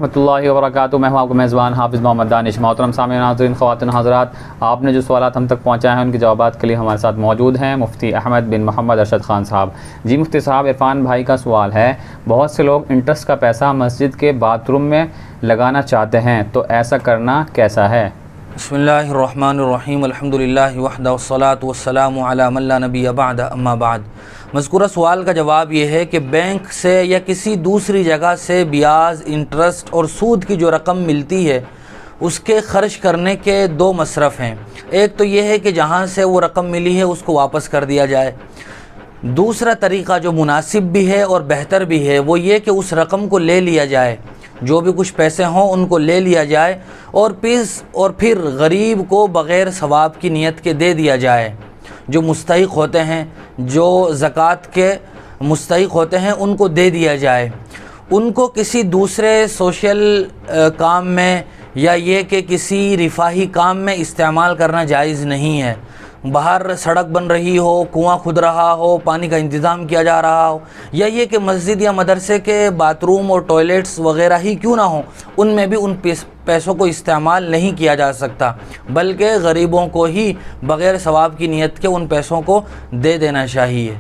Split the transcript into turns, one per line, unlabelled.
वरहमतुल्लाहि वबरकातुहू। मैं हूँ आपका मेज़बान हाफिज़ मोहम्मद दानिश। मोहतरम सामीन नाज़रीन, ख़वातीन हज़रात, आपने जो सवालात हम तक पहुँचाए हैं उनके जवाबात के लिए हमारे साथ मौजूद हैं मुफ्ती अहमद बिन मोहम्मद अरशद ख़ान साहब। जी मुफ्ती साहब, इरफान भाई का सवाल है, बहुत से लोग इंटरेस्ट का पैसा मस्जिद के बाथरूम में लगाना चाहते हैं, तो ऐसा करना कैसा है?
बिस्मिल्लाहिर्रहमानिर्रहीम, अल्हम्दुलिल्लाहि वहदा वस्सलातु वस्सलामु अला मन ला नबिय्य बअद, अम्मा बाद। मज़कूरा सवाल का जवाब ये है कि बैंक से या किसी दूसरी जगह से ब्याज, इंटरेस्ट और सूद की जो रकम मिलती है उसके ख़र्च करने के दो मसरफ़ हैं। एक तो ये है कि जहाँ से वो रकम मिली है उसको वापस कर दिया जाए। दूसरा तरीक़ा जो मुनासिब भी है और बेहतर भी है वो ये कि उस रकम को ले लिया जाए, जो भी कुछ पैसे हों उनको ले लिया जाए और फिर गरीब को बग़ैर सवाब की नीयत के दे दिया जाए। जो मुस्तहिक़ होते हैं, जो ज़कात के मुस्तहिक़ होते हैं, उनको दे दिया जाए। उनको किसी दूसरे सोशल काम में या ये कि किसी रिफाही काम में इस्तेमाल करना जायज़ नहीं है। बाहर सड़क बन रही हो, कुआं खुद रहा हो, पानी का इंतज़ाम किया जा रहा हो, या ये कि मस्जिद या मदरसे के बाथरूम और टॉयलेट्स वग़ैरह ही क्यों ना हो, उनमें भी उन पैसों को इस्तेमाल नहीं किया जा सकता, बल्कि गरीबों को ही बग़ैर सवाब की नीयत के उन पैसों को दे देना चाहिए।